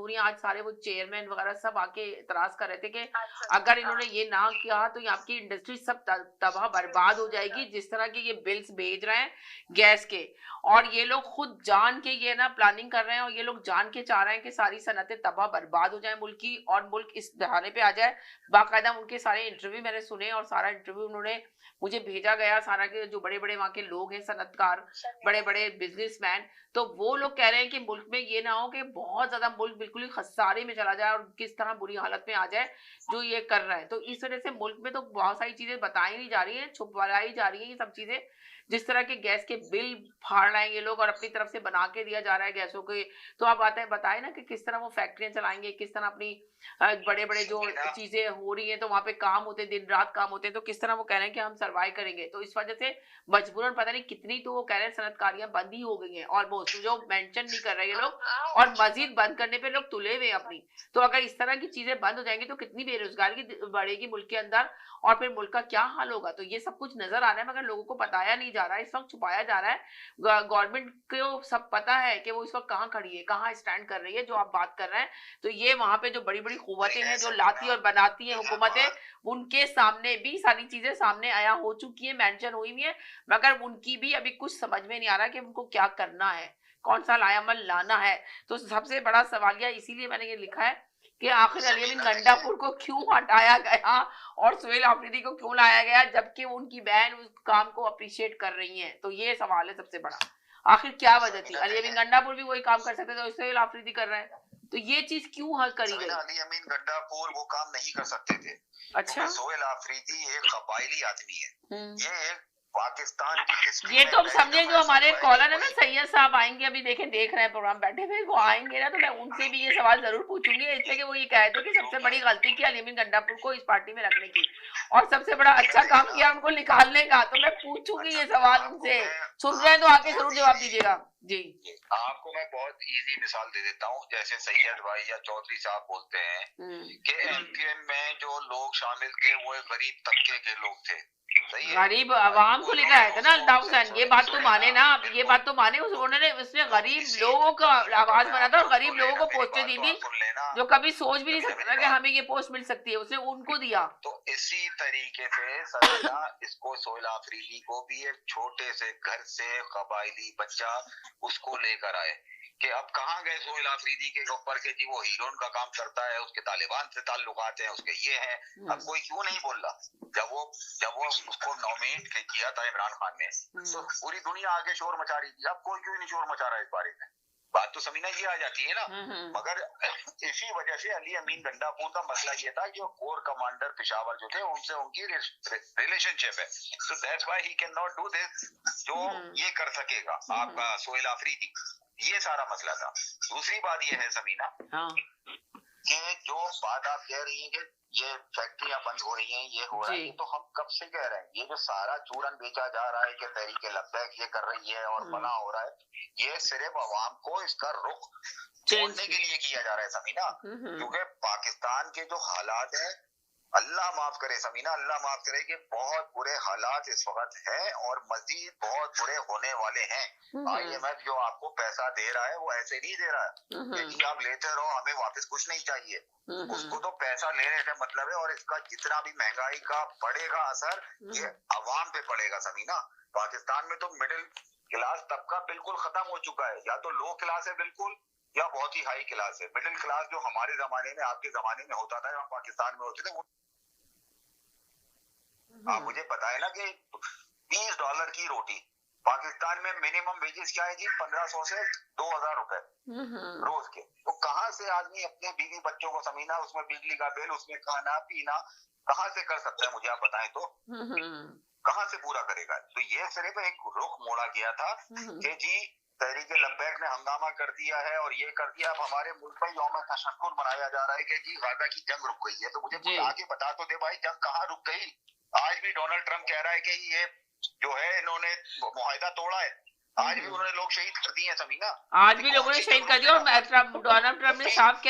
मजदूरियां, आज सारे वो चेयरमैन वगैरह सब आके इतराज कर रहे थे कि अच्छा, अगर हाँ। इन्होंने ये ना किया तो ये आपकी इंडस्ट्री सब तबाह बर्बाद हो जाएगी। जिस तरह के ये बिल्स भेज रहे हैं गैस के, और ये लोग खुद जान के ये ना प्लानिंग कर रहे हैं, और ये लोग जान के चाह रहे हैं कि सारी सनतें तबाह बर्बाद हो जाए मुल्क की, और मुल्क इस दहाने पे आ जाए। बाकायदा उनके सारे इंटरव्यू मैंने सुने, और सारा इंटरव्यू उन्होंने मुझे भेजा गया, सारा के जो बड़े बड़े वहां के लोग हैं, सनतकार, बड़े बड़े बिजनेसमैन, तो वो लोग कह रहे हैं कि मुल्क में ये ना हो कि बहुत ज्यादा मुल्क बिल्कुल ही खसारे में चला जाए और किस तरह बुरी हालत में आ जाए जो ये कर रहा है। तो इस वजह से मुल्क में तो बहुत सारी चीजें बताई नहीं जा रही है, छुपवाई जा रही है ये सब चीजें। जिस तरह के गैस के बिल फाड़ रहे हैं ये लोग और अपनी तरफ से बना के दिया जा रहा है गैसों के। तो आप बताए ना कि किस तरह वो फैक्ट्रियां चलाएंगे, किस तरह अपनी बड़े बड़े जो चीजें हो रही हैं, तो वहां पे काम होते हैं, दिन रात काम होते हैं, तो किस तरह वो कह रहे हैं कि हम सर्वाइव करेंगे। तो इस वजह से मजबूरन पता नहीं कितनी, तो वो कह रहे हैं सनतकारियां बंद ही हो गई हैं ऑलमोस्ट, जो मेंशन नहीं कर रहे ये लोग, और मजीद बंद करने पे लोग तुले हुए अपनी। तो अगर इस तरह की चीजें बंद हो जाएंगी तो कितनी बेरोजगारी बढ़ेगी मुल्क के अंदर, और फिर मुल्क का क्या हाल होगा। तो ये सब कुछ नजर आ रहा है मगर लोगों को बताया नहीं जा रहा है, इस वक्त छुपाया जा रहा है। गवर्नमेंट को सब पता है कि वो इस वक्त कहाँ खड़ी है, कहाँ स्टैंड कर रही है, जो आप बात कर रहे हैं। तो ये वहां पे जो बड़ी बड़ी कुव्वतें हैं जो लाती और बनाती हैं हुकूमतें, उनके सामने भी सारी चीजें सामने आया हो चुकी है, मेंशन हुई हुई है, मगर उनकी भी अभी कुछ समझ में नहीं आ रहा कि उनको क्या करना है, कौन सा लायामल लाना है। तो सबसे बड़ा सवालिया इसीलिए मैंने ये लिखा है कि आखिर अली अमीन गंडापुर को क्यों हटाया गया और सुहेल आफरीदी को क्यों लाया गया, जबकि उनकी बहन उस काम को अप्रिशिएट कर रही है। तो ये सवाल है सबसे बड़ा, आखिर क्या वजह थी। अली अमीन गंडापुर भी वही काम कर सकते थे, सुहेल आफरीदी कर रहे हैं, तो ये चीज क्यों हल करी गई। अली अमीन गंडापुर वो काम नहीं कर सकते थे। अच्छा, सोहेल आफरीदी एक कबायली आदमी है। ये एक पाकिस्तान की हिस्ट्री ये में तो हम समझे, जो हमारे हुआ है कॉलर है ना सैयद साहब आएंगे, अभी देखें देख रहे हैं प्रोग्राम बैठे हुए, वो आएंगे ना तो मैं उनसे भी ये सवाल जरूर पूछूंगी, इसलिए कि वो ये कह थे कि सबसे बड़ी गलती की अली अमीन गंडापुर को इस पार्टी में रखने की, और सबसे बड़ा अच्छा काम किया उनको निकालने का। तो मैं पूछूंगी ये सवाल उनसे, सुन रहे हैं तो आके जरूर जवाब दीजिएगा जी। आपको मैं बहुत इजी मिसाल दे देता हूँ, जैसे सैयद भाई या चौधरी साहब बोलते हैं कि एमक्यूएम में जो लोग शामिल थे वो एक गरीब तबके के लोग थे। गरीब आवाम को लेकर आए थे ना अल्ताफ हुसैन, ये बात तो माने ना आप, ये बात तो माने, उन्होंने उसने गरीब लोगों का आवाज बना था और गरीब लोगों को पोस्टें दी थी जो कभी सोच भी नहीं सकता था कि हमें ये पोस्ट मिल सकती है, उसने उनको दिया। तो इसी तरीके से समीना इसको सोहेल आफरीदी को भी एक छोटे से घर से कबायली बच्चा उसको लेकर आए कि अब कहाँ गए सोहेल आफरीदी के ऊपर के जी वो हीरोइन का काम करता है, उसके तालिबान से ताल्लुकात हैं, उसके ये हैं। अब कोई क्यों नहीं बोल रहा। जब वो उसको नॉमिनेट किया था इमरान खान ने तो पूरी दुनिया आगे शोर मचा रही थी। अब कोई क्यों नहीं शोर मचा रहा है इस बारे में। बात तो समीना ये आ जाती है ना। मगर इसी वजह से अली अमीन गंडापुर का मसला ये था, जो कोर कमांडर पेशावर जो थे उनसे उनकी रिलेशनशिप है, so that's why he can not do this जो ये कर सकेगा आपका सोहेल आफरीदी। ये सारा मसला था। दूसरी बात ये है समीना कि जो बात आप कह रही हैं कि ये फैक्ट्रियां बंद हो रही हैं, ये हो रहा है, तो हम कब से कह रहे हैं। ये जो सारा चूरन बेचा जा रहा है कि तहरीक लब्बैक ये कर रही है और बना हो रहा है, ये सिर्फ अवाम को इसका रुख छोड़ने के लिए किया जा रहा है समीना। क्योंकि पाकिस्तान के जो हालात है, अल्लाह माफ करे समीना, अल्लाह माफ करे कि बहुत बुरे हालात इस वक्त हैं और मजीद बहुत बुरे होने वाले हैं। IMF जो आपको पैसा दे रहा है वो ऐसे नहीं दे रहा है कि आप लेते रहो, हमें वापस कुछ नहीं चाहिए। उसको तो पैसा लेने से मतलब है, और इसका जितना भी महंगाई का पड़ेगा असर ये अवाम पे पड़ेगा समीना। पाकिस्तान में तो मिडिल क्लास तबका बिल्कुल खत्म हो चुका है, या तो लो क्लास है बिल्कुल या बहुत ही हाई क्लास है। मिडिल क्लास जो हमारे जमाने में आपके जमाने में होता था या पाकिस्तान में होते थे, आप मुझे बताए ना कि $20 की रोटी, पाकिस्तान में मिनिमम वेजेस क्या है जी, 1500 से 2000 रुपए रोज के। तो कहाँ से आदमी अपने बीवी बच्चों को समीना, उसमें बिजली का बिल, उसमें खाना पीना कहाँ से कर सकता है, मुझे आप बताएं तो कहाँ से पूरा करेगा। तो ये सिर्फ एक रुख मोड़ा गया था कि जी तहरीक लब्बैक ने हंगामा कर दिया है और ये कर दिया। अब हमारे मुल्क में यौम तशक्कुर मनाया जा रहा है कि जी गाजा की जंग रुक गई है। तो मुझे आके बता तो दे भाई, जंग कहाँ रुक गई। आज भी डोनाल्ड ट्रंप कह रहा है कि ये जो है इन्होंने मुआहिदा तोड़ा है, आज भी उन्होंने लोग शहीद कर दिए हैं समीना, आज भी लोगों ने शहीद कर दिया, और डोनाल्ड ट्रंप ने साफ